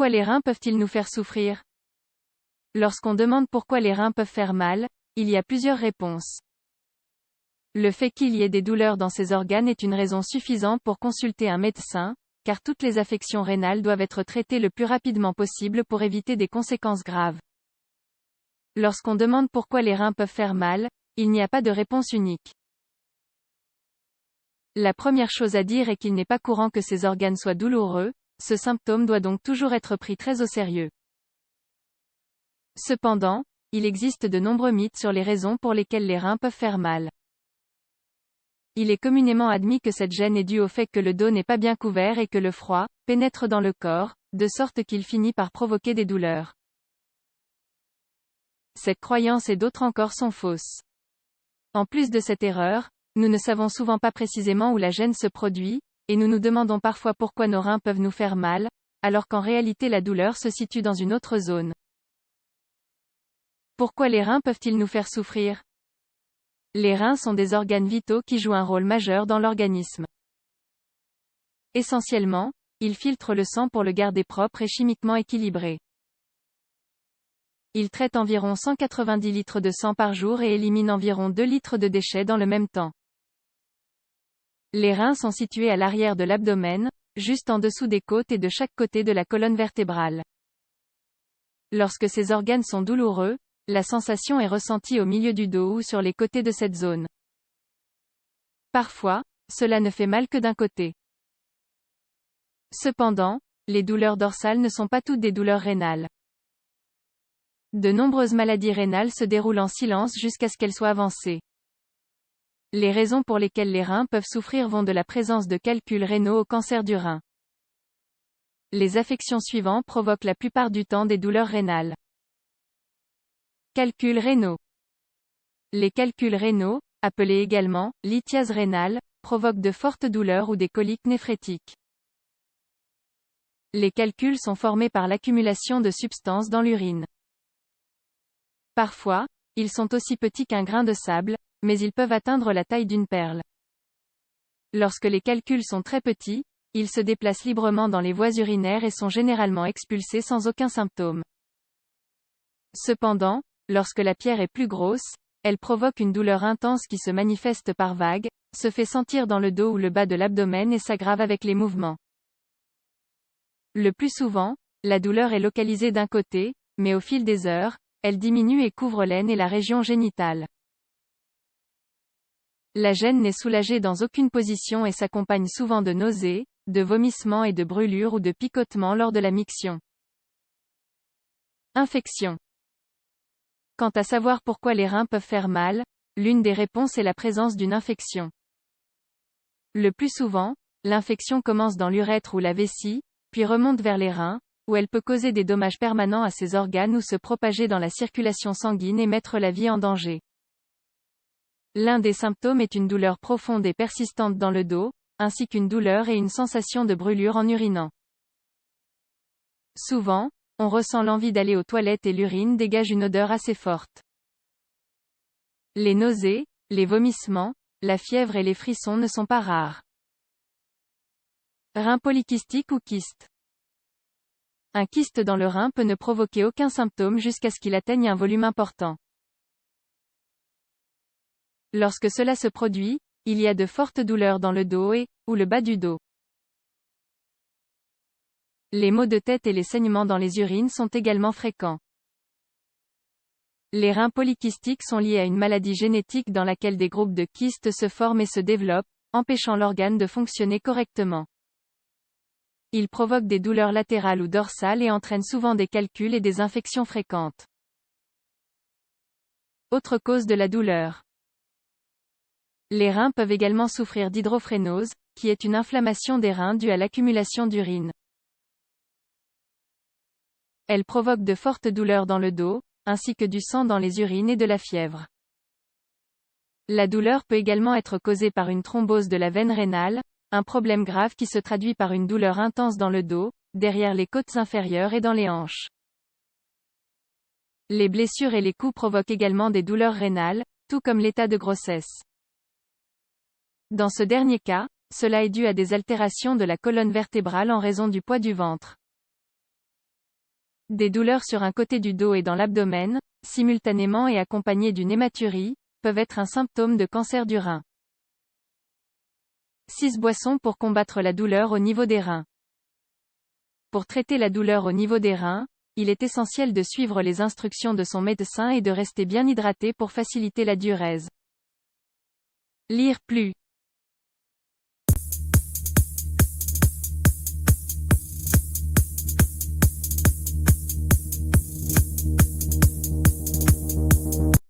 Pourquoi les reins peuvent-ils nous faire souffrir? Lorsqu'on demande pourquoi les reins peuvent faire mal, il y a plusieurs réponses. Le fait qu'il y ait des douleurs dans ces organes est une raison suffisante pour consulter un médecin, car toutes les affections rénales doivent être traitées le plus rapidement possible pour éviter des conséquences graves. Lorsqu'on demande pourquoi les reins peuvent faire mal, il n'y a pas de réponse unique. La première chose à dire est qu'il n'est pas courant que ces organes soient douloureux, ce symptôme doit donc toujours être pris très au sérieux. Cependant, il existe de nombreux mythes sur les raisons pour lesquelles les reins peuvent faire mal. Il est communément admis que cette gêne est due au fait que le dos n'est pas bien couvert et que le froid pénètre dans le corps, de sorte qu'il finit par provoquer des douleurs. Cette croyance et d'autres encore sont fausses. En plus de cette erreur, nous ne savons souvent pas précisément où la gêne se produit, et nous nous demandons parfois pourquoi nos reins peuvent nous faire mal, alors qu'en réalité la douleur se situe dans une autre zone. Pourquoi les reins peuvent-ils nous faire souffrir? Les reins sont des organes vitaux qui jouent un rôle majeur dans l'organisme. Essentiellement, ils filtrent le sang pour le garder propre et chimiquement équilibré. Ils traitent environ 190 litres de sang par jour et éliminent environ 2 litres de déchets dans le même temps. Les reins sont situés à l'arrière de l'abdomen, juste en dessous des côtes et de chaque côté de la colonne vertébrale. Lorsque ces organes sont douloureux, la sensation est ressentie au milieu du dos ou sur les côtés de cette zone. Parfois, cela ne fait mal que d'un côté. Cependant, les douleurs dorsales ne sont pas toutes des douleurs rénales. De nombreuses maladies rénales se déroulent en silence jusqu'à ce qu'elles soient avancées. Les raisons pour lesquelles les reins peuvent souffrir vont de la présence de calculs rénaux au cancer du rein. Les affections suivantes provoquent la plupart du temps des douleurs rénales. Calculs rénaux. Les calculs rénaux, appelés également lithiase rénale, provoquent de fortes douleurs ou des coliques néphrétiques. Les calculs sont formés par l'accumulation de substances dans l'urine. Parfois, ils sont aussi petits qu'un grain de sable, mais ils peuvent atteindre la taille d'une perle. Lorsque les calculs sont très petits, ils se déplacent librement dans les voies urinaires et sont généralement expulsés sans aucun symptôme. Cependant, lorsque la pierre est plus grosse, elle provoque une douleur intense qui se manifeste par vagues, se fait sentir dans le dos ou le bas de l'abdomen et s'aggrave avec les mouvements. Le plus souvent, la douleur est localisée d'un côté, mais au fil des heures, elle diminue et couvre l'aine et la région génitale. La gêne n'est soulagée dans aucune position et s'accompagne souvent de nausées, de vomissements et de brûlures ou de picotements lors de la miction. Infection. Quant à savoir pourquoi les reins peuvent faire mal, l'une des réponses est la présence d'une infection. Le plus souvent, l'infection commence dans l'urètre ou la vessie, puis remonte vers les reins, où elle peut causer des dommages permanents à ces organes ou se propager dans la circulation sanguine et mettre la vie en danger. L'un des symptômes est une douleur profonde et persistante dans le dos, ainsi qu'une douleur et une sensation de brûlure en urinant. Souvent, on ressent l'envie d'aller aux toilettes et l'urine dégage une odeur assez forte. Les nausées, les vomissements, la fièvre et les frissons ne sont pas rares. Rein polykystique ou kyste. Un kyste dans le rein peut ne provoquer aucun symptôme jusqu'à ce qu'il atteigne un volume important. Lorsque cela se produit, il y a de fortes douleurs dans le dos ou le bas du dos. Les maux de tête et les saignements dans les urines sont également fréquents. Les reins polykystiques sont liés à une maladie génétique dans laquelle des groupes de kystes se forment et se développent, empêchant l'organe de fonctionner correctement. Ils provoquent des douleurs latérales ou dorsales et entraînent souvent des calculs et des infections fréquentes. Autre cause de la douleur. Les reins peuvent également souffrir d'hydrophrénose, qui est une inflammation des reins due à l'accumulation d'urine. Elle provoque de fortes douleurs dans le dos, ainsi que du sang dans les urines et de la fièvre. La douleur peut également être causée par une thrombose de la veine rénale, un problème grave qui se traduit par une douleur intense dans le dos, derrière les côtes inférieures et dans les hanches. Les blessures et les coups provoquent également des douleurs rénales, tout comme l'état de grossesse. Dans ce dernier cas, cela est dû à des altérations de la colonne vertébrale en raison du poids du ventre. Des douleurs sur un côté du dos et dans l'abdomen, simultanément et accompagnées d'une hématurie, peuvent être un symptôme de cancer du rein. 6 boissons pour combattre la douleur au niveau des reins. Pour traiter la douleur au niveau des reins, il est essentiel de suivre les instructions de son médecin et de rester bien hydraté pour faciliter la diurèse. Lire plus.